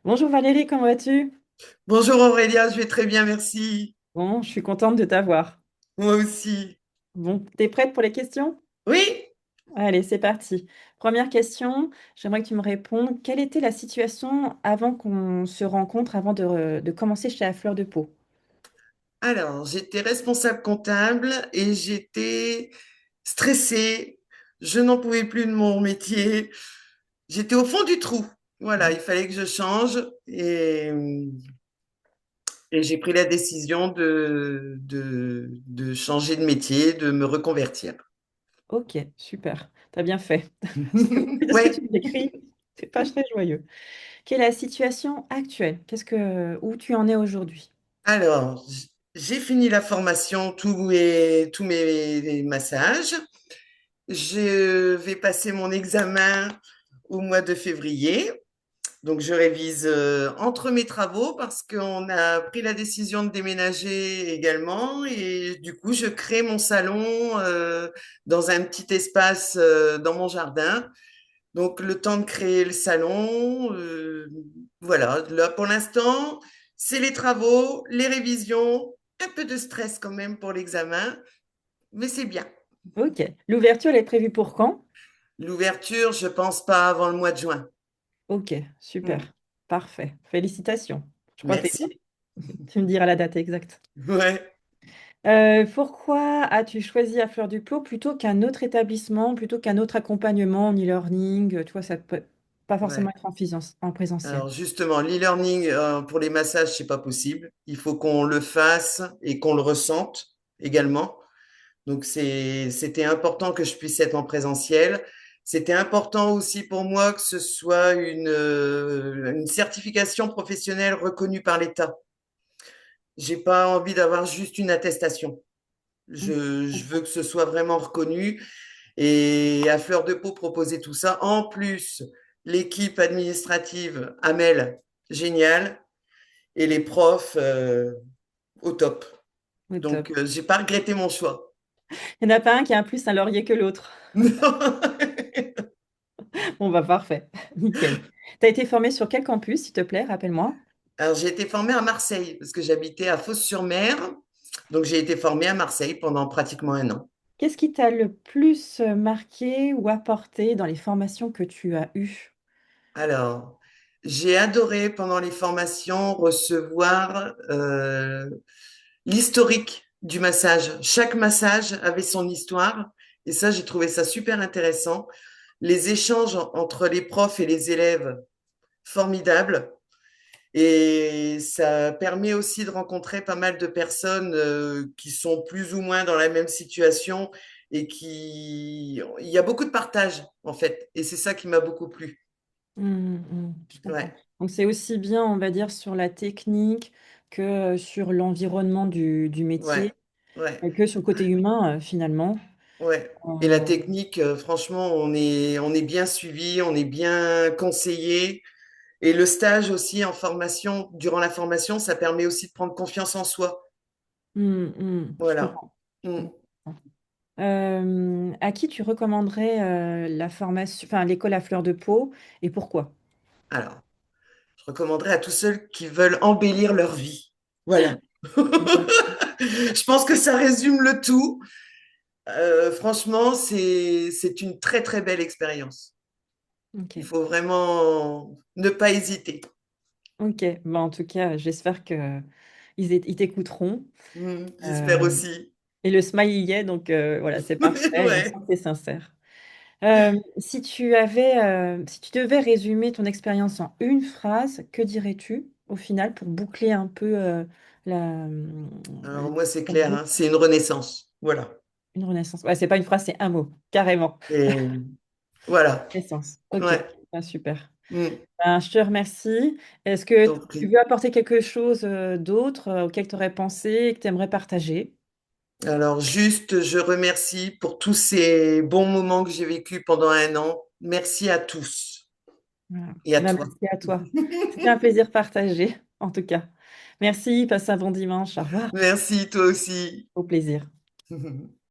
Bonjour Valérie, comment vas-tu? Bonjour Aurélia, je vais très bien, merci. Bon, je suis contente de t'avoir. Moi aussi. Bon, t'es prête pour les questions? Oui? Allez, c'est parti. Première question, j'aimerais que tu me répondes. Quelle était la situation avant qu'on se rencontre, avant de commencer chez la Fleur de Peau? Alors, j'étais responsable comptable et j'étais stressée. Je n'en pouvais plus de mon métier. J'étais au fond du trou. Voilà, il fallait que je change et j'ai pris la décision de changer de métier, de me reconvertir. Ok, super. T'as bien fait. Parce que ce que tu Ouais. me décris, c'est pas très joyeux. Quelle est la situation actuelle? Où tu en es aujourd'hui? Alors, j'ai fini la formation, tous mes massages. Je vais passer mon examen au mois de février. Donc, je révise entre mes travaux parce qu'on a pris la décision de déménager également. Et du coup, je crée mon salon dans un petit espace dans mon jardin. Donc, le temps de créer le salon, voilà. Là, pour l'instant, c'est les travaux, les révisions, un peu de stress quand même pour l'examen, mais c'est bien. Ok. L'ouverture, elle est prévue pour quand? L'ouverture, je pense pas avant le mois de juin. Ok, Mm. super. Parfait. Félicitations. Je crois que Merci. tu me diras la date exacte. Ouais, Pourquoi as-tu choisi à Fleur du Clos plutôt qu'un autre établissement, plutôt qu'un autre accompagnement en e-learning? Tu vois, ça peut pas forcément ouais. être en présentiel. Alors justement, l'e-learning pour les massages, c'est pas possible. Il faut qu'on le fasse et qu'on le ressente également. Donc c'était important que je puisse être en présentiel. C'était important aussi pour moi que ce soit une certification professionnelle reconnue par l'État. J'ai pas envie d'avoir juste une attestation. Mm, je Je veux comprends. que ce soit vraiment reconnu. Et à fleur de peau, proposer tout ça. En plus, l'équipe administrative, Amel, génial. Et les profs, au top. Au top. Donc, j'ai pas regretté mon choix. Il n'y en a pas un qui a un plus un laurier que l'autre. Bon, bah parfait. Nickel. Tu as été formé sur quel campus, s'il te plaît? Rappelle-moi. Alors, j'ai été formée à Marseille parce que j'habitais à Fos-sur-Mer. Donc, j'ai été formée à Marseille pendant pratiquement un an. Qu'est-ce qui t'a le plus marqué ou apporté dans les formations que tu as eues? Alors, j'ai adoré pendant les formations recevoir l'historique du massage. Chaque massage avait son histoire et ça, j'ai trouvé ça super intéressant. Les échanges entre les profs et les élèves, formidables. Et ça permet aussi de rencontrer pas mal de personnes qui sont plus ou moins dans la même situation et qui... Il y a beaucoup de partage, en fait. Et c'est ça qui m'a beaucoup plu. Je comprends. Ouais, Donc c'est aussi bien, on va dire, sur la technique que sur l'environnement du ouais, métier, ouais, que sur le côté humain, finalement. ouais. Et la Euh, technique, franchement, on est bien suivi, on est bien conseillé. Et le stage aussi en formation, durant la formation, ça permet aussi de prendre confiance en soi. je Voilà. comprends. Je Mm. comprends. À qui tu recommanderais la formation, enfin l'école à fleur de peau et pourquoi? Alors, je recommanderais à tous ceux qui veulent embellir leur vie. Voilà. D'accord. Je pense que ça résume le tout. Franchement, c'est une très très belle expérience. Ok. Il faut vraiment ne pas hésiter. Ok. Bah, en tout cas, j'espère que ils t'écouteront. J'espère Euh, aussi. et le smile y est, donc voilà, c'est parfait. On sent Ouais. que c'est sincère. Si tu devais résumer ton expérience en une phrase, que dirais-tu au final pour boucler un peu la, Alors moi, c'est la clair, boucle, hein, c'est une renaissance. Voilà. une renaissance? Ouais, c'est pas une phrase, c'est un mot, carrément. Et voilà. Renaissance. Ok, Ouais. ah, super. Mm. Ben, je te remercie. Est-ce que T'en tu prie. veux apporter quelque chose d'autre auquel tu aurais pensé et que tu aimerais partager? Alors juste, je remercie pour tous ces bons moments que j'ai vécus pendant un an. Merci à tous Voilà. et à Ben, toi. merci à toi. C'était un plaisir partagé, en tout cas. Merci, passe un bon dimanche. Au revoir. Merci, toi aussi. Au plaisir.